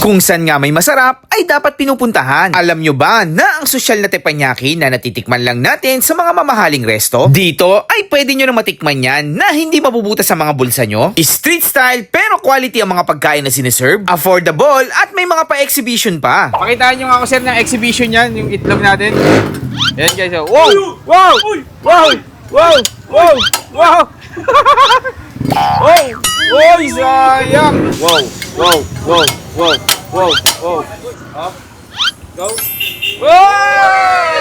Kung saan nga may masarap, ay dapat pinupuntahan. Alam nyo ba na ang sosyal na teppanyaki na natitikman lang natin sa mga mamahaling resto? Dito ay pwede nyo na matikman yan na hindi mabubutas sa mga bulsa nyo. Street style pero quality ang mga pagkain na sineserve. Affordable at may mga pa-exhibition pa. Pakitaan nyo nga ako sir ng exhibition yan, yung itlog natin. Ayan guys, oh. Wow! Wow! Wow! Wow! Wow! Wow! Wow! Oy, sayang! Wow! Wow! Wow! Wow! Wow! Wow! Up! Go! Wow!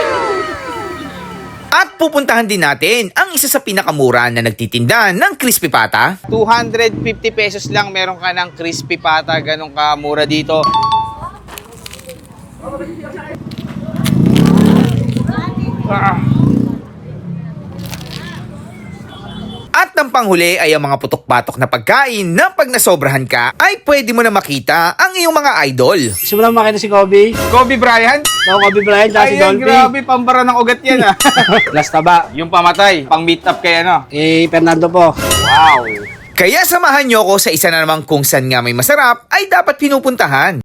At pupuntahan din natin ang isa sa pinakamura na nagtitinda ng crispy pata. 250 pesos lang meron ka ng crispy pata, ganun kamura dito. At ang panghuli ay ang mga putok-patok na pagkain na pag nasobrahan ka ay pwede mo na makita ang iyong mga idol. Gusto mo lang makita si Kobe? Kobe Bryant? Ako Kobe Bryant, si Ayan, Dolphy. grabe, pambara ng ugat yan ah. Last taba. Yung pamatay, pang meet up kay ano. Fernando po. Wow! Kaya samahan nyo ako sa isa na namang kung saan nga may masarap ay dapat pinupuntahan.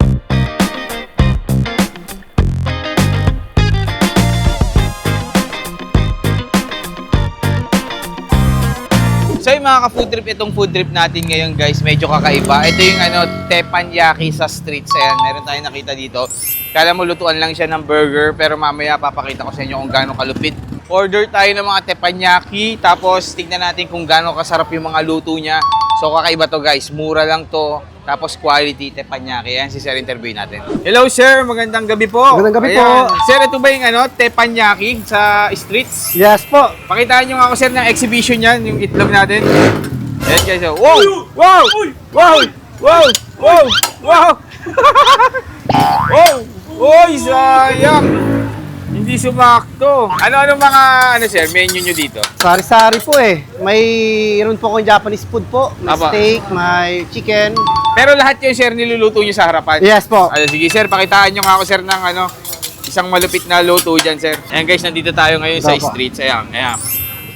So yung mga ka-food trip, itong food trip natin ngayon guys, medyo kakaiba. Ito yung teppanyaki sa streets. Ayan, meron tayong nakita dito. Kala mo lutuan lang siya ng burger, pero mamaya papakita ko sa inyo kung gaano kalupit. Order tayo ng mga teppanyaki, tapos tignan natin kung gaano kasarap yung mga luto niya. So kakaiba to guys, mura lang to. Tapos quality teppanyaki. Ayan, si Sir interview natin. Hello sir, magandang gabi po. Magandang gabi po. Sir, ito ba yung teppanyaki sa streets? Yes po. Pakitaan nyo nga ako sir ng exhibition yan, yung itlog natin. Ayan guys, oh. Wow! Wow! Wow! Wow! Wow! Wow! Wow! Oy, sayang! Hindi sumakto. Ano mga, sir, menu nyo dito? Sari-sari po eh. Mayroon po akong Japanese food po. May Aba. steak, may chicken. Pero lahat yun, sir, niluluto nyo sa harapan. Yes po. Sige, sir, pakitaan nyo nga ako, sir, ng isang malupit na luto dyan, sir. Ayan, guys, nandito tayo ngayon sa Aba. streets. Ayan, ayan.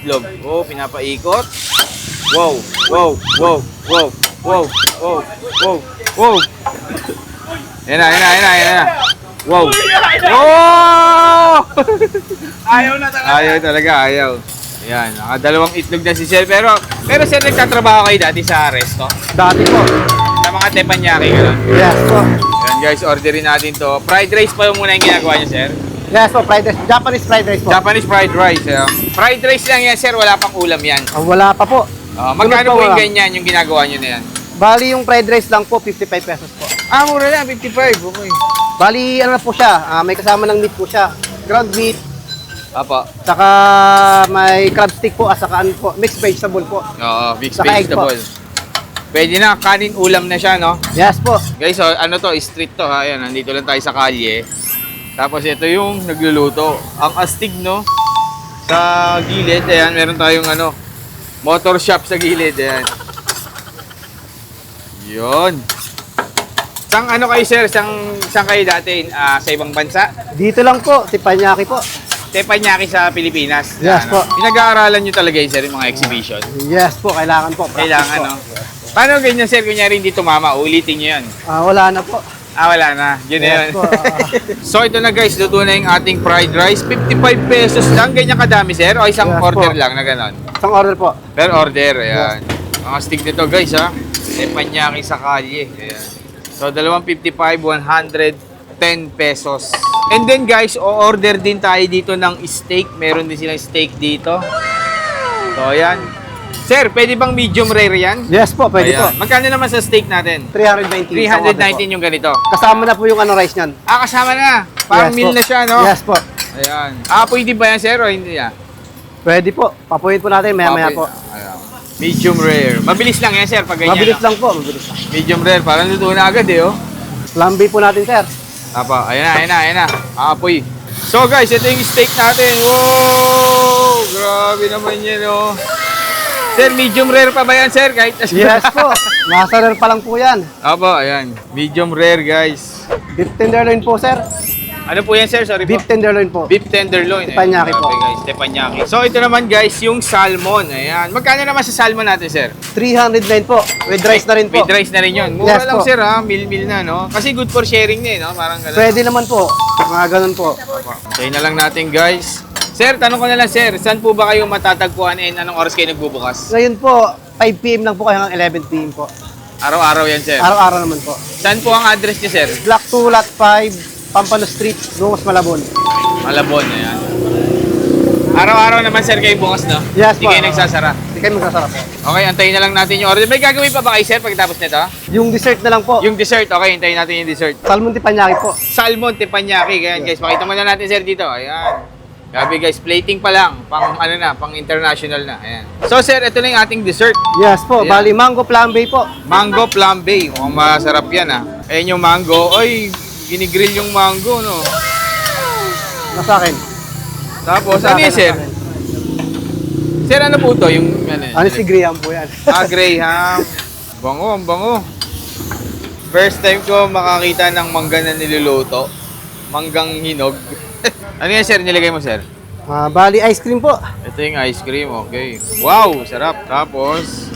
Itlog. Oh, pinapaikot. Wow, wow, wow, wow, wow, wow, wow, wow. Ayan na. Wow. Oh! Ayaw na talaga. Ayaw talaga, ayaw. Ayan, nakadalawang itlog na si Sir. Pero Sir, nagtatrabaho kayo dati sa resto? Dati po. Sa mga teppanyaki, gano'n? Yes po. Ayan guys, orderin natin to. Fried rice pa yung muna yung ginagawa niyo, Sir? Yes po, fried rice. Japanese fried rice po. Japanese fried rice. Fried rice lang yan, Sir. Wala pang ulam yan. Wala pa po. Magkano Tulad po yung wala. ganyan, yung ginagawa niyo na yan? Bali yung fried rice lang po, 55 pesos po. Mura lang, 55. Okay. Bali ano na po siya, may kasama ng meat po siya. Ground meat, Apa. saka may crab stick po, saka ano po, mixed vegetable po. Oo, mixed Saka egg po. vegetable. Pwede na, kanin ulam na siya, no? Yes po. Guys, so, street to ha. Ayan, nandito lang tayo sa kalye. Tapos ito yung nagluluto. Ang astig, no? Sa gilid, ayan, meron tayong motor shop sa gilid, ayan. Yun. Sang kayo, sir? Sang kayo dati? Sa ibang bansa? Dito lang po, teppanyaki po. Teppanyaki sa Pilipinas. Yes po. Pinag-aaralan nyo talaga yun, sir, yung mga exhibition. Yes po, kailangan po. Practice Kailangan, po. no? Paano ganyan, sir? Kunyari hindi tumama, ulitin nyo yun. Wala na po. Wala na. Yun na yun. Yes po. So, ito na guys. Luto na yung ating fried rice. 55 pesos lang. Ganyan kadami, sir? O isang Yes order po. lang na gano'n? Isang order po. Per order. Ayan. Mga stick nito, guys, ha? Teppanyaki sa kalye. Ayan. So, 255, 110 pesos. And then, guys, o-order din tayo dito ng steak. Meron din silang steak dito. So, ayan. Sir, pwede bang medium rare yan? Yes po, pwede Ayan. po. Magkano naman sa steak natin? 319. isang order po. 319 yung ganito. Kasama na po yung rice niyan. Kasama na. Parang Yes meal po. na siya, no? Yes po. Ayan. Pwede ba yan, sir, o hindi yan? Pwede po. Papuyin po natin maya-maya po. Ayan. Medium rare. Mabilis lang yan, sir, pag ganyan. Mabilis no? lang po, mabilis lang. Medium rare. Parang luto na agad, eh, oh. Lambi po natin, sir. Ayan na. Apoy. So, guys, ito yung steak natin. Wow! Grabe naman yan, oh. Sir, medium rare pa ba yan, sir? Kahit Yes po. Nasa rare pa lang po yan. ayan. Medium rare, guys. Beef tenderloin po, sir. Ano po yan, sir? Sorry Beef po. tenderloin po. Beef tenderloin. Teppanyaki po. Okay, guys, teppanyaki. So, ito naman, guys, yung salmon. Ayan. Magkano naman sa salmon natin, sir? 309 po. With rice na rin po. With rice na rin yun. Mura Yes lang, po. sir, ha? Meal na, no? Kasi good for sharing na, eh, no? Parang gano'n. Pwede naman po. Mga ganun po. Tayo na lang natin, guys. Sir, tanong ko na lang, sir. Saan po ba kayo matatagpuan and anong oras kayo nagbubukas? Ngayon po, 5 p.m. lang po kayo hanggang 11 p.m. po. Araw-araw yan, sir. Araw-araw naman po. Saan po ang address niyo, sir? Block 2, Lot 5, Pampano Street, Dungos, Malabon. Malabon, ayan. Araw-araw naman, sir, kayo bukas, no? Yes Hindi po. kayo nagsasara. Hindi kayo magsasarap po. Okay, antayin na lang natin yung order. May gagawin pa ba kayo, sir, pagkatapos nito? Yung dessert na lang po. Yung dessert, okay, hintayin natin yung dessert. Salmon teppanyaki po. Salmon teppanyaki, ganyan, guys. Pakita mo na natin, sir, dito. Ayan. Grabe, guys, plating pa lang. Pang, ano na, pang international na. Ayan. So, sir, ito na yung ating dessert. Yes po. Ayan. Bali, mango flambe po. Mango flambe. Mukhang masarap yan, ha. Ayan yung mango. Oy, ginigrill yung mango, no? Nasa akin. Tapos, Nasa ano akin, yun, sir? nasa akin. Sir, ano po to? Yung, ano, Ano si Graham po yan. Graham. Bango, ang bango. First time ko makakita ng mangga na niluluto. Manggang hinog. Ano yan, sir? Nilagay mo, sir? Bali, ice cream po. Ito yung ice cream, okay. Wow, sarap. Tapos,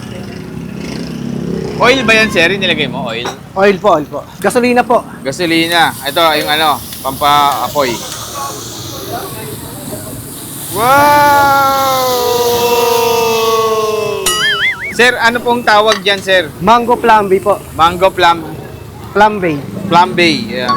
oil ba yan, sir? Yung nilagay mo, oil? Oil po, oil po. Gasolina po. Gasolina. Ito, yung ano, pampaapoy. Wow! Sir, ano pong tawag dyan, sir? Mango flambe po. Mango Flambe. flambe. Yeah.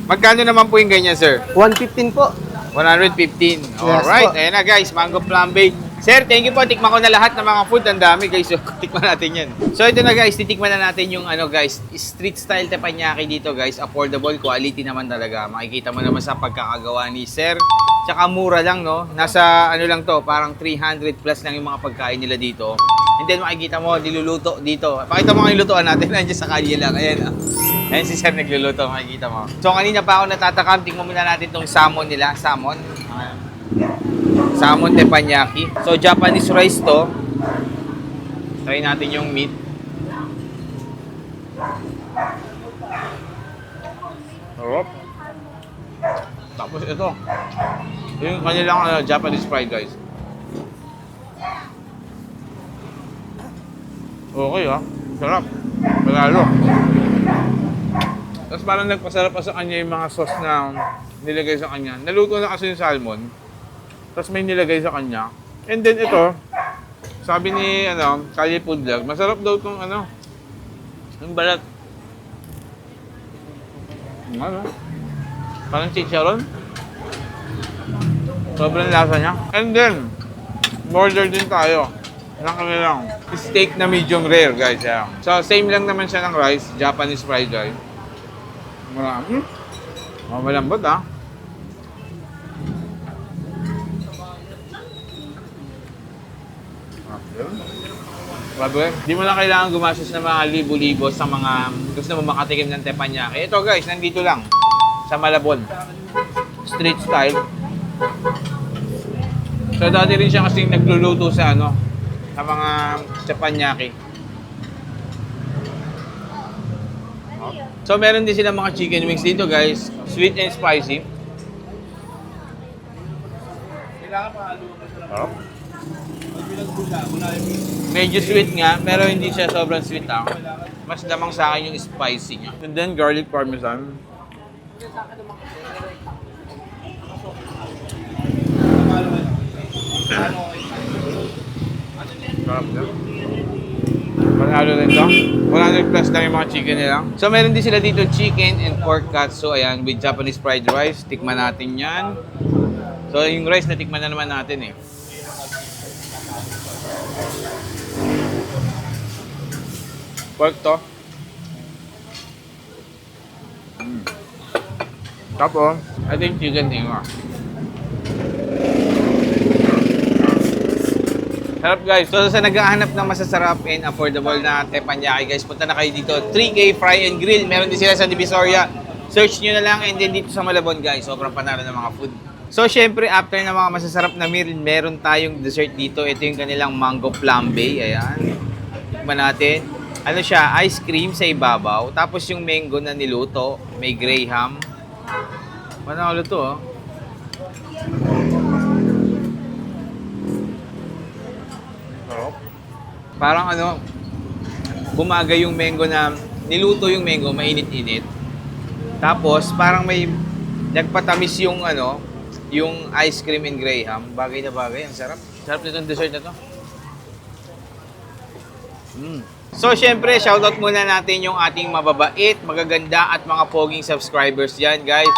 Magkano naman po yung ganyan, sir? 115 po. 115. Alright. po. Ayan na, guys. Mango flambe. Sir, thank you po. Tikman ko na lahat ng mga food. Ang dami, guys. So, tikman natin yan. So, ito na, guys. Titikman na natin yung, ano, guys, street style teppanyaki dito, guys. Affordable, quality naman talaga. Makikita mo naman sa pagkakagawa ni sir. Tsaka mura lang, no? Nasa, ano lang to, parang 300 plus lang yung mga pagkain nila dito. And then, makikita mo, niluluto dito. Pakita mo nga yung lutuan natin. Nandiyan sa kalye lang. Ayan, ah. Ayan si sir nagluluto, makikita mo. So, kanina pa ako natatakam. Tingnan muna natin tong salmon nila. Salmon. Salmon teppanyaki. So, Japanese rice to. Try natin yung meat. Sarap. Tapos ito. Yung kanilang Japanese fried rice. Okay, ha? Sarap. Malalo. Tapos parang nagpasarap pa sa kanya yung mga sauce na nilagay sa kanya. Naluto na kasi yung salmon. Tapos may nilagay sa kanya. And then ito, sabi ni Kalye Food Vlog, masarap daw itong yung balat. Ano? Parang chicharon. Sobrang lasa niya. And then, order din tayo ng kanilang steak na medium rare, guys. Yeah. So, same lang naman siya ng rice, Japanese fried rice. Marami. Malambot, ha? Grabe. Di mo lang kailangan gumastos ng mga libo-libo sa mga gusto mo makatikim ng teppanyaki. Ito, guys, nandito lang sa Malabon. Street style. So, dati rin siya kasing nagluluto sa sa mga teppanyaki. So, meron din sila mga chicken wings dito, guys. Sweet and spicy. Oh. Medyo sweet nga, pero hindi siya sobrang sweet, ha. Mas lamang sa akin yung spicy niya. And then, garlic parmesan. Sarap na. Panalo rin to. 100 plus lang yung mga chicken nila. So, meron din sila dito chicken and pork katsu. Ayan, with Japanese fried rice. Tikman natin yan. So, yung rice na tikman na naman natin, eh. Pork to. Tapos, I think chicken tinga. Sarap, guys. So sa naghahanap ng masasarap and affordable na teppanyaki, guys, punta na kayo dito. 3K Fry and Grill. Meron din sila sa Divisoria. Search nyo na lang, and then dito sa Malabon, guys. Sobrang panalo ng mga food. So syempre, after ng mga masasarap na meal, meron tayong dessert dito. Ito yung kanilang mango flambe. Ayan. Tikman natin. Ano siya? Ice cream sa ibabaw. Tapos yung mango na niluto. May graham. Panalo to, oh. Sarap. Parang ano, bumagay yung mango na, niluto yung mango, mainit-init. Tapos, parang may nagpatamis yung ano, yung ice cream in Graham. Bagay na bagay, ang sarap. Sarap nitong dessert na to. So, syempre, shoutout muna natin yung ating mababait, magaganda at mga poging subscribers dyan, guys.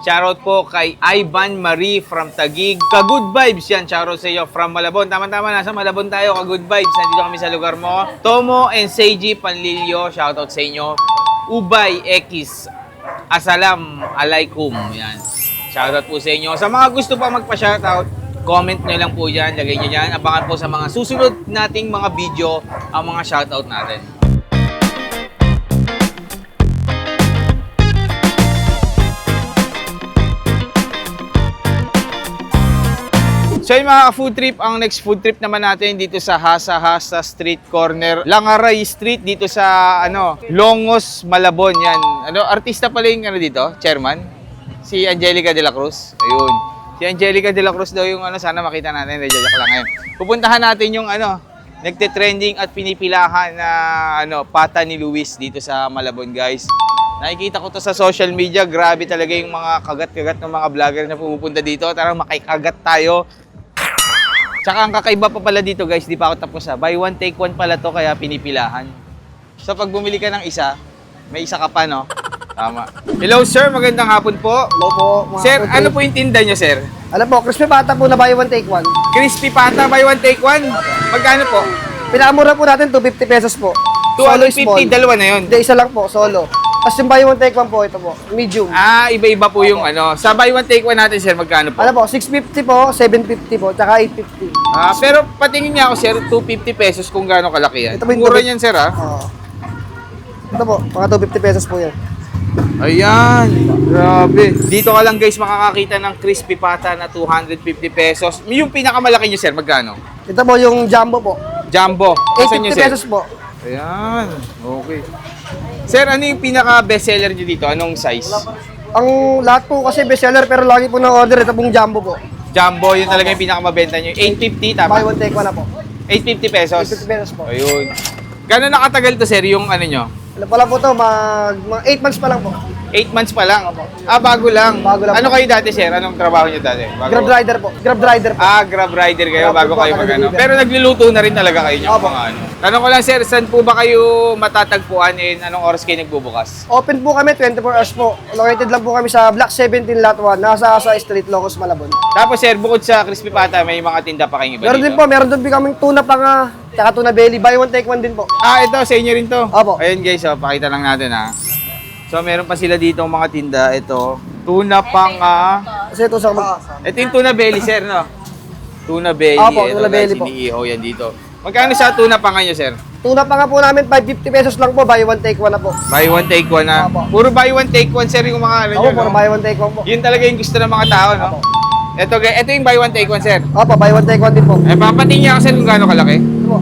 Shoutout po kay Ivan Marie from Taguig. Ka-good vibes yan. Shoutout sa iyo from Malabon. Tama-tama, nasa Malabon tayo. Ka-good vibes. Nandito kami sa lugar mo. Tomo and Seiji Panlilio. Shoutout sa inyo. Ubay X. Asalam alaikum. Yan. Shoutout po sa inyo. Sa mga gusto pa magpa-shoutout, comment nyo lang po yan. Lagay nyo yan. Abangan po sa mga susunod nating mga video ang mga shoutout natin. So yung mga food trip, ang next food trip naman natin dito sa Hasa Street Corner, Langaray Street dito sa Longos, Malabon yan. Artista pala yung dito, chairman, si Angelica de la Cruz. Ayun. Si Angelica de la Cruz daw yung sana makita natin, joke lang ngayon. Pupuntahan natin yung nagte-trending at pinipilahan na pata ni Luis dito sa Malabon, guys. Nakikita ko to sa social media, grabe talaga yung mga kagat-kagat ng mga vlogger na pumupunta dito. Tara makikagat tayo. Tsaka ang kakaiba pa pala dito, guys, di pa ako tapos buy one take one pala to, kaya pinipilahan. So pag bumili ka ng isa, may isa ka pa, no? Tama. Hello sir, magandang hapon po. Hello po. Mga Sir, food ano trip. po yung tinda nyo, sir? Ano po, crispy pata po na buy one take one. Crispy pata, buy one take one? Magkano po? Pinakamura po natin 250 pesos po. Solo 250, small. dalawa na yun. Hindi, isa lang po, solo. Tapos yung buy one take one po, ito po, medium. Ah, iba-iba po yung Sa buy one take one natin, sir, magkano po? Ano po, 650 po, 750 po, tsaka 850. Ah, pero patingin niya ako, sir, 250 pesos kung gaano kalaki yan. Ito po yung Mura 250. niyan, sir, ha? Oo. Ito po, mga 250 pesos po yan. Ayan, grabe. Dito ka lang, guys, makakakita ng crispy pata na 250 pesos. Yung pinakamalaki niyo, sir, magkano? Ito po yung jumbo po. Jumbo. Asan 850 niyo, sir? pesos po. Ayan, okay. Sir, ano yung pinaka-bestseller niyo dito? Anong size? Ang lahat po kasi bestseller pero lagi po na-order ito pong jumbo po. Jumbo, yun talaga yung pinakamabenta niyo. 850, tama? Buy one take one na po. 850 pesos. 850 pesos po. Ayun. Gano'n nakatagal to, sir, yung nyo? Ano pala po to, mga 8 months pa lang po. 8 months pa lang. Ah, bago lang. Bago lang Ano po. kayo dati, sir? Anong trabaho niyo dati? Bago... Grab rider po. Grab rider po. Ah, Grab rider kayo Grab bago po, kayo mag-ano. taga-deliver. Pero nagluluto na rin talaga kayo ng Opo. mga ano. Tanong ko lang, sir, saan po ba kayo matatagpuan and anong oras kayo nagbubukas? Open po kami 24 hours po. Located lang po kami sa Block 17 Lot 1, nasa Street, Locos, Malabon. Tapos, sir, bukod sa Crispy Pata, may mga tinda pa kayong iba Meron dito? din po, meron din kaming tuna panga, tsaka tuna belly. Buy one take one din po. Ah, ito, sa inyo rin to. Opo. Ayun, guys, pakita lang natin, ha. So, meron pa sila dito mga tinda. Ito, tuna panga. Kasi ito sa Ito yung tuna belly, sir, no? Tuna belly. Opo, Ito, tuna guys, belly po. iniihaw yan dito. Magkano sa tuna panga nyo, sir? tuna panga po namin 550 pesos lang po, buy one take one na po. Buy one, take one, ha? Opo. Puro buy one, take one, sir, yung mga ano Opo, nyo, puro no? buy one take one po. Yun talaga yung gusto ng mga tao, no? Opo. Ito, guys, ito yung buy one, take one, sir. Opo, buy one take one din po. Eh, papatingin niya ako, sir, kung gaano kalaki. Ito po.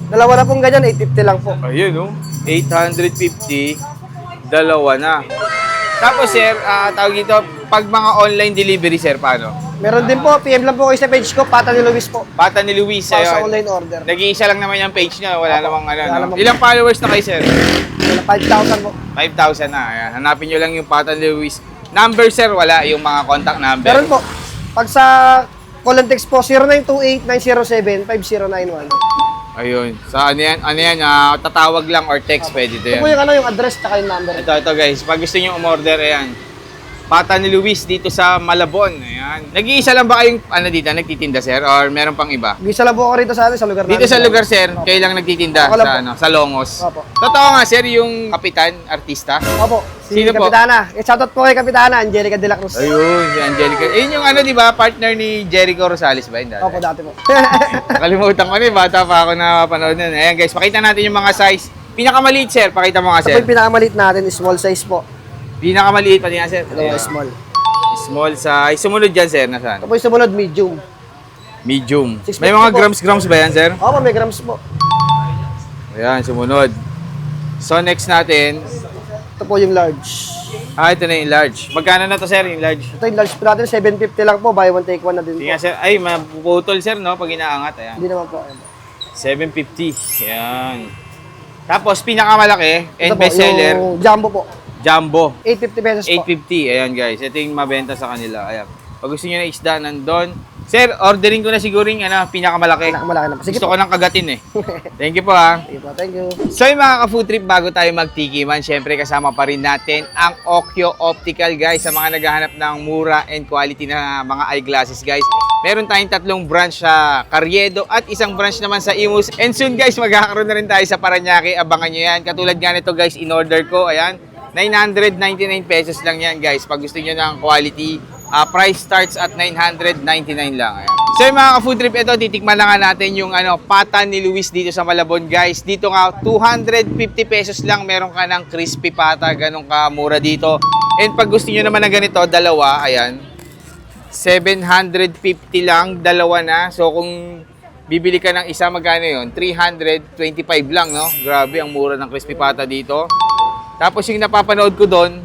Dalawa na pong ganyan, 850 lang po. Ayun, no? 850, dalawa na. Tapos, sir, tawag dito, pag mga online delivery, sir, paano? Meron din po, PM lang po kayo sa page ko, Pata ni Luis po. Pata ni Luis, Para sa ayun. online order. Nag-iisa lang naman yung page niya, wala namang ano, Wala no? namang- Ilang followers na kayo, sir? 5,000 po. 5,000 na. Ayan. Hanapin nyo lang yung Pata ni Luis. Number, sir, wala. Yung mga contact number. Meron po. Pag sa call and text po, 0928-907-5091. Ayun. Sa ano yan? Tatawag lang or text, pwede ito Ito po yan. yung yung address tsaka yung number. Ito guys. Pag gusto nyo umorder, ayan. Pata ni Luis dito sa Malabon. Ayan. Nag-iisa lang ba kayong dito, nagtitinda, sir? Or meron pang iba? Gisa lang po ako rito sa lugar Dito namin. sa lugar, sir, kayo lang nagtitinda Ako lang sa, po. sa Longos. Opo. Totoo nga, sir, yung kapitan, artista. Opo. Si Sino po? Kapitana. Shoutout po kay Kapitana, Angelica de la Cruz. Ayun, si Angelica. Ayun yung di ba, partner ni Jericho Rosales ba yun dati? Opo, dati po. Nakalimutan ko na bata pa ako na panood nun. Ayan guys, pakita natin yung mga size. Pinakamaliit, sir, pakita mo nga, Ito po sir. yung pinakamalit natin, small size po. Pinakamaliit, pati nga, sir. Ito po, Ayan. small. Small size. Sumunod dyan, sir, nasaan? Ito po yung sumunod, medium. Medium. 650 May mga po. grams ba yan, sir? Opo, may grams po. Ayan, sumunod. So, next natin, Ito po yung large. Ah, ito na yung large. Magkano na to, sir, yung large? Ito yung large po natin, 750 lang po. Buy one, take one na din Sige po. nga, sir. Ay, mapuputol, sir, no? Pag inaangat, ayan. Hindi naman po. 750. Ayan. Tapos, pinakamalaki, and Ito po, best seller, yung jumbo po. Jumbo. 850 pesos po. 850. Ayan, guys. Ito yung mabenta sa kanila. Ayan. Pag gusto nyo na isda, nandun. Sir, ordering ko na siguro yung pinakamalaki. Pinakamalaki na po. Sige Gusto po. ko ng kagatin eh. Thank you po, ha. Sige po, thank you. So yung mga ka-food trip, bago tayo magtikiman, syempre kasama pa rin natin ang Okyo Optical, guys, sa mga naghahanap ng mura and quality na mga eyeglasses, guys. Meron tayong 3 branch sa Carriedo at isang branch naman sa Imus. And soon, guys, magkakaroon na rin tayo sa Parañaque. Abangan nyo yan. Katulad nga nito, guys, in-order ko. Ayan, 999 pesos lang yan, guys. Pag gusto nyo ng quality, price starts at 999 lang. Ayan. So yung mga ka-food trip, ito, titikman na nga natin yung pata ni Luis dito sa Malabon, guys. Dito nga, 250 pesos lang meron ka ng crispy pata. Ganun ka mura dito. And pag gusto nyo naman na ganito, dalawa, ayan, 750 lang, dalawa na. So kung bibili ka ng isa, magkano yun? 325 lang, no? Grabe, ang mura ng crispy pata dito. Tapos yung napapanood ko doon,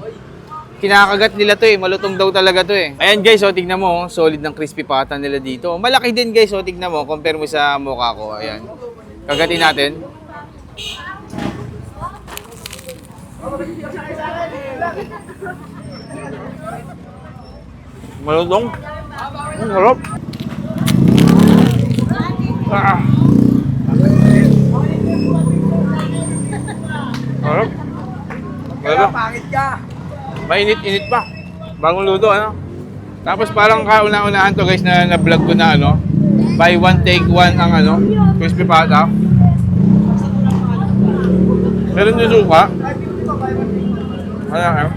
kinakagat nila to eh. Malutong daw talaga to eh. Ayan guys, so tignan mo, solid ng crispy pata nila dito. Malaki din guys, so tignan mo, compare mo sa mukha ko. Ayan. Kagatin natin. Malutong. Ang harap. Ah. Harap. Harap. Pangit ka. Mainit-init pa. Bagong luto, ano? Tapos parang kauna-unahan to guys na na-vlog ko na buy one take one ang crispy pata. Meron din suka. Ayan,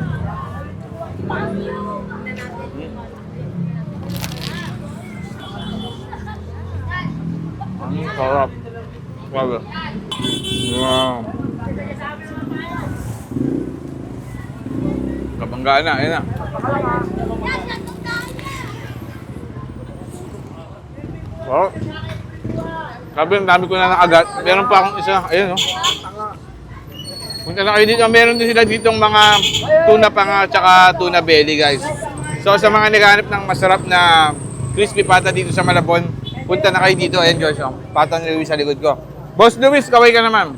Ang sarap. Grabe. Wow. Kabanggaan na, ayan na. Wow. Sabi, ang dami ko na nakagat. Meron pa akong isa. Ayan, no? Punta na kayo dito. Meron din sila dito mga tuna panga tsaka tuna belly, guys. So, sa mga naghahanap ng masarap na crispy pata dito sa Malabon, punta na kayo dito. Ayan, guys. Oh. Pata ni Luis sa likod ko. Boss Luis, kaway ka naman.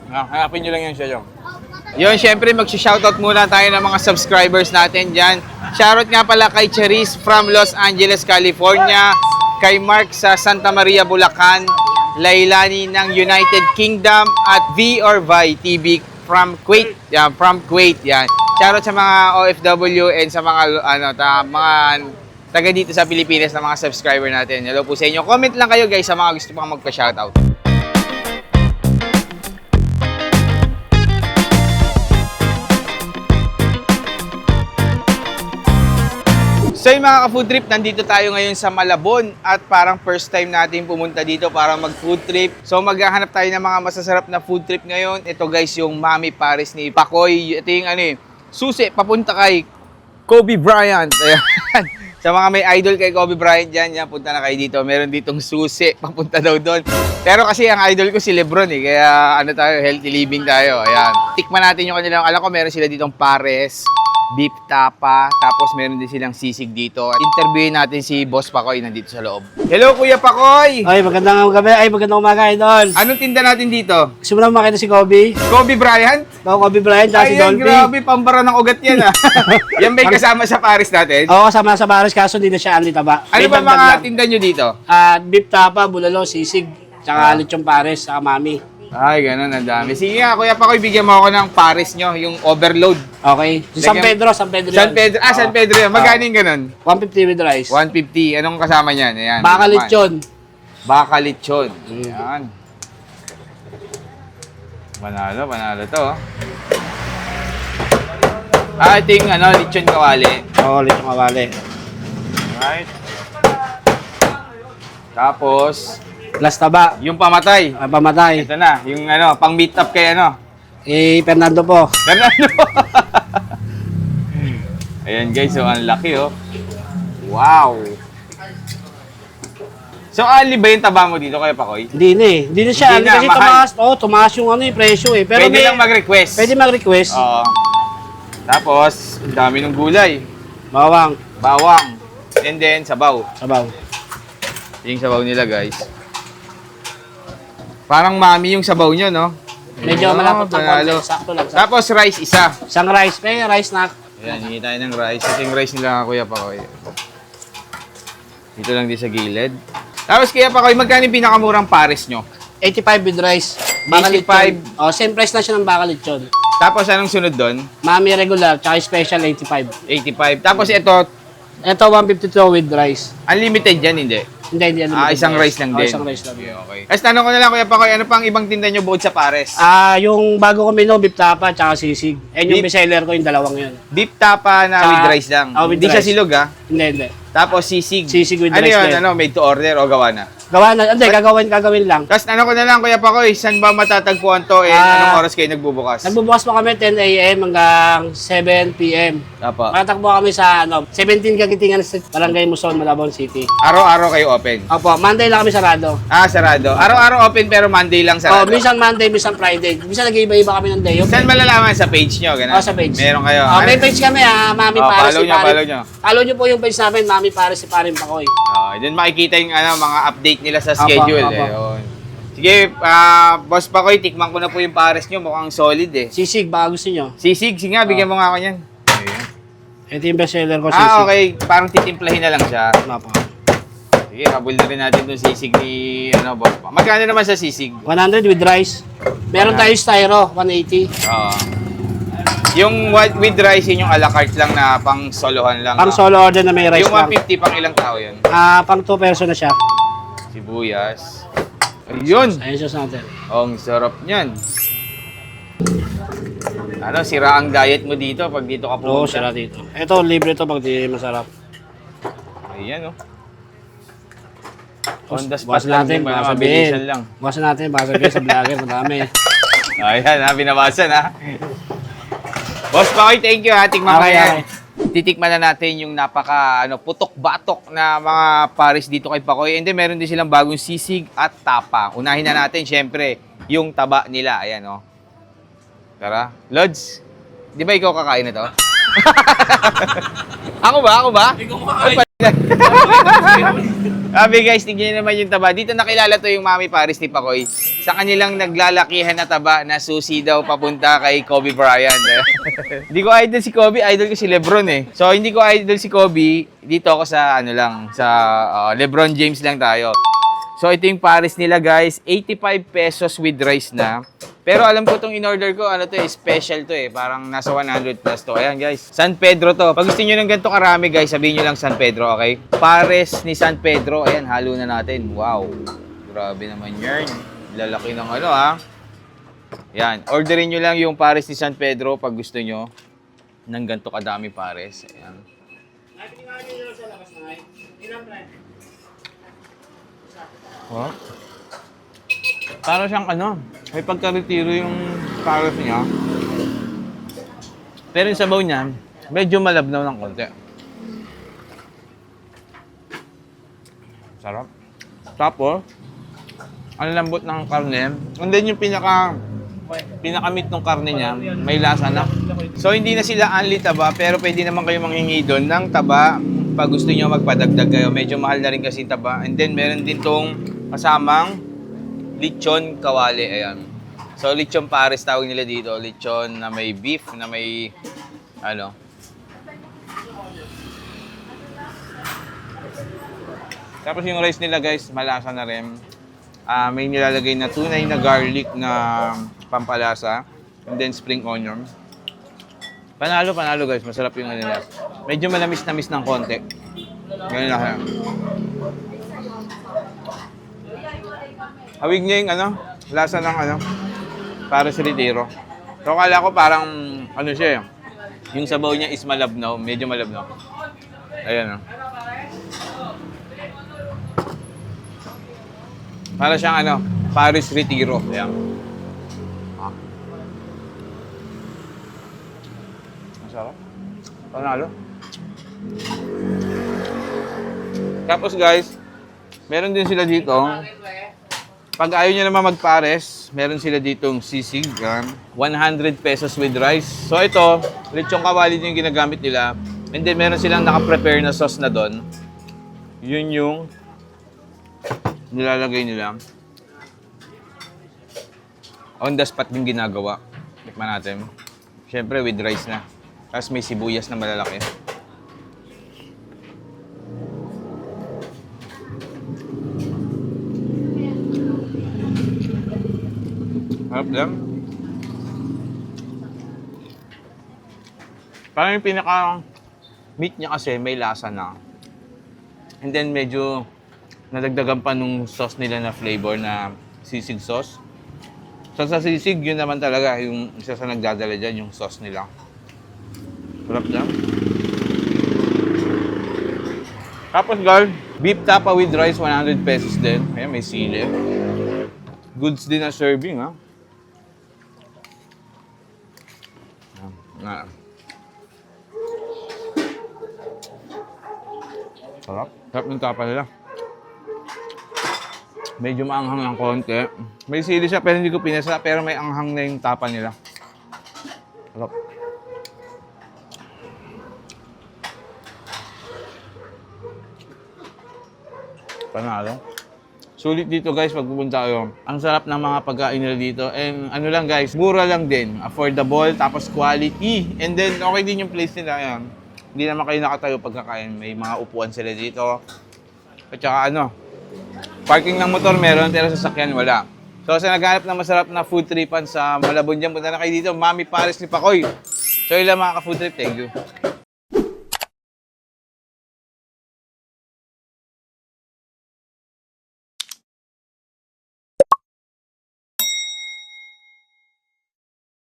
Hanapin nyo lang yan siya, yung. Yun, syempre, mag-shoutout muna tayo ng mga subscribers natin dyan. Shoutout nga pala kay Cherise from Los Angeles, California. Kay Mark sa Santa Maria, Bulacan. Lailani ng United Kingdom. At V or Vi TV from Kuwait. Yan, from Kuwait. Yan. Shoutout sa mga OFW and sa mga, mga taga dito sa Pilipinas na mga subscriber natin. Hello po sa inyo. Comment lang kayo guys sa mga gusto pang magpa-shoutout. So yung mga ka-food trip, nandito tayo ngayon sa Malabon at parang first time natin pumunta dito para mag-food trip. So maghahanap tayo ng mga masasarap na food trip ngayon. Ito guys, yung Mami Paris ni Pakoy. Ito yung susi, papunta kay Kobe Bryant. Ayan. Sa mga may idol kay Kobe Bryant dyan, punta na kayo dito. Meron ditong susi, papunta daw doon. Pero kasi ang idol ko si Lebron eh, kaya tayo, healthy living tayo. Ayan. Tikman natin yung kanilang, alam ko meron sila ditong pares, beef tapa, tapos meron din silang sisig dito. Interviewin natin si Boss Pakoy nandito sa loob. Hello Kuya Pakoy! Ay, magandang gabi. Ay, magandang umaga, idol. Anong tinda natin dito? Gusto mo naman makita si Kobe? Kobe Bryant? Ako, Kobe Bryant, tsaka si Ayan, Dolphy. grabe, pambara ng ugat yan ah. Yan ba yung kasama sa Paris natin? Oo, kasama sa Baris, kaso hindi na siya anli taba. Ano May ba dagdag mga lang. tinda nyo dito? Beef tapa, bulalo, sisig, tsaka lechong pares, tsaka mami. Ay, ganun, ang dami. Sige nga, Kuya Pakoy, bigyan mo ako ng Paris nyo, yung overload. Okay. San Pedro, San Pedro San yun. Pedro, San Pedro yan. Magkano yung ganun? 150 with rice. 150. Anong kasama niyan? Ayan. Baka lechon. Baka lechon. Ayan. Panalo to. Ito yung lechon kawali. Oo, lechong kawali. Right. Tapos, Plus taba, yung pamatay. pamatay. Ito na, yung pang meet up kay Fernando po. Fernando. Ayan guys, so ang laki oh. Wow. So ali ba yung taba mo dito Kuya Pakoy? Hindi na eh. Hindi na siya. Hindi na, Kasi mahal. tumaas yung presyo eh. Pero Pwede lang mag-request. Pwede mag-request. Oo. Tapos, ang dami ng gulay. Bawang, Bawang. And then, sabaw. sabaw. Yung sabaw nila, guys. Parang mami yung sabaw nyo, no? Medyo malapot ng panalo. konti. Sakto lang. Tapos, rice isa. Isang rice. May rice na. Ayan, hingi tayo ng rice. Ito yung rice nila, Kuya Pakoy. Dito lang din sa gilid. Tapos, Kuya Pakoy, magkano yung pinakamurang pares nyo? 85 with rice. Baka 85. lechon. Oh, same price na siya ng baka lechon. Tapos, anong sunod doon? Mami regular, tsaka special 85. 85. Tapos, ito, Ito 152 with rice. unlimited yan, hindi? Hindi. Isang rice lang Oh, din. isang rice lang. Okay, okay. Tapos, tanong ko na lang, Kuya Pakoy, ano pang ibang tinda nyo bukod sa pares? Yung bago ko menu, beef tapa, tsaka sisig. Yung Beef- bestseller ko, yung dalawang yun. Beef tapa na Tsaka- with rice lang. Oh, with Hindi siya rice. silog, ha? Hindi. Tapos, sisig. Sisig with ano rice yun? din. Ano, made to order o gawa na? Gawa na, hindi, gagawin lang. Tapos, ano ko na lang, Kuya Pakoy, saan ba matatagpuan to? Anong oras kayo nagbubukas? Nagbubukas po kami 10 a.m. hanggang 7 p.m. Tapa. Makatakbo kami sa 17 Kagitingan Street, Barangay Muson, Malabon City. Araw-araw kayo open? Opo, Monday lang kami sarado. Sarado. Araw-araw open pero Monday lang Oh, sarado. minsan Monday, minsan Friday. Minsan nag-iiba-iba kami ng day. Saan malalaman? Sa page nyo? Ganun? Sa page. Meron kayo? May page kami Mami Oh, Pares follow si nyo, Parin. follow nyo. Follow nyo po yung page namin, Mami Pares si Parin Pakoy. Doon makikita yung mga update nila sa Apa, schedule. apa. Ayun. Sige, Boss Pakoy, tikman ko na po yung pares nyo. Mukhang solid eh. Sisig, baka gusto nyo. Sisig, sige nga, bigyan mo nga ako yan. Ito yung bestseller ko, sisig. Okay. Parang titimplahin na lang siya. Opo. Sige, habol na rin natin itong sisig ni Boss Pa. Magkano naman sa sisig? 100 with rice. Meron tayo styro, 180. Yung with rice, yun yung a la carte lang na pang solohan lang. Pang solo order na may rice Yung lang. 150 pang ilang tao yun? Pang 2 person na siya. Sibuyas. Ayun! Ayun siya natin. Ang sarap niyan. Ano, sira ang diet mo dito pag dito ka Oo, pumunta. sira dito. Ito, libre to pag di masarap. Ayan, oh. On the spot Bukas lang natin, din, baka mabilisan sabihin. lang. Bukas natin, baka sabihin sa vlogger, madami. Ayan, binawasan, Boss Pakoy, thank you, Tikman ka Okay, yan. okay. Titikman na natin yung putok-batok na mga pares dito kay Pakoy. And then, meron din silang bagong sisig at tapa. Unahin na natin, syempre, yung taba nila. Ayan, oh. Tara. Lods, di ba ikaw kakain na to? Ako ba? Ikaw kakain. Sabi guys, tignan nyo naman yung taba. Dito nakilala to yung Mami Pares ni Pakoy. Sa kanilang naglalakihan na taba na susi daw papunta kay Kobe Bryant. Hindi ko idol si Kobe, idol ko si Lebron eh. So hindi ko idol si Kobe, dito ako sa Lebron James lang tayo. So ito yung pares nila guys, 85 pesos with rice na. Pero alam ko itong in-order ko, special to eh. Parang nasa 100 plus to. Ayan guys, San Pedro to. Pag gusto nyo ng ganito karami guys, sabihin nyo lang San Pedro, okay? Pares ni San Pedro, ayan, halo na natin. Wow, grabe naman yan. Lalaki ng Yan, orderin nyo lang yung pares ni San Pedro pag gusto nyo ng ganito kadami pares. Ayan. Oh. Para siyang may pagka-retiro yung pares niya. Pero yung sabaw niya, medyo malabnaw ng konti. Sarap. Tapos, ang lambot ng karne. And then yung pinaka-meat ng karne niya, may lasa na. So hindi na sila only taba, pero pwede naman kayo manghingi doon ng taba pag gusto niyo magpadagdag kayo. Medyo mahal na rin kasi yung taba. And then meron din tong kasamang lechon kawali. Ayan. So lechon pares tawag nila dito. Lechon na may beef, na may Tapos yung rice nila guys, malasa na rin. May nilalagay na tunay na garlic na pampalasa. And then spring onion. Panalo guys. Masarap yung nila. Medyo malamis-namis ng konti. Ganun lang yan. Hawig niya yung lasa ng pares retiro. So kala ko parang siya yung sabaw niya is malabnaw. Medyo malabnaw. Ayan Para siyang Paris Retiro. Ayan. Masarap. Panalo. Tapos guys, meron din sila dito Pag ayaw nyo naman magpares, meron sila ditong sisig. Yan. 100 pesos with rice. So ito, lechong kawali yung ginagamit nila. And then meron silang naka-prepare na sauce na doon. Yun yung nilalagay nila. On the spot yung ginagawa. Tikman natin. Siyempre with rice na. Tapos may sibuyas na malalaki. Harap lang. Parang yung pinaka-meat niya kasi may lasa na. And then medyo nadagdagan pa nung sauce nila na flavor na sisig sauce. So sa sisig, yun naman talaga yung isa sa nagdadala dyan, yung sauce nila. Sarap lang. Tapos guys, beef tapa with rice, 100 pesos din. Ayan, may sili. Goods din na serving, ha? Ayan. Sarap. Sarap ng tapa nila. Medyo maanghang ng konti. May sili siya pero hindi ko pinasa, pero may anghang na yung tapa nila. Sarap. Panalo. Sulit dito guys pag pupunta kayo. Ang sarap ng mga pagkain nila dito. And ano lang guys, mura lang din. Affordable, tapos quality. And then okay din yung place nila. Yan. Hindi naman kayo nakatayo pagkakain. May mga upuan sila dito. At saka ano, parking ng motor meron, pero sasakyan wala. So sa naghanap na masarap na food tripan sa Malabon dyan, punta na kayo dito, Mami Pares ni Pakoy. So ilang mga ka-food trip, thank you.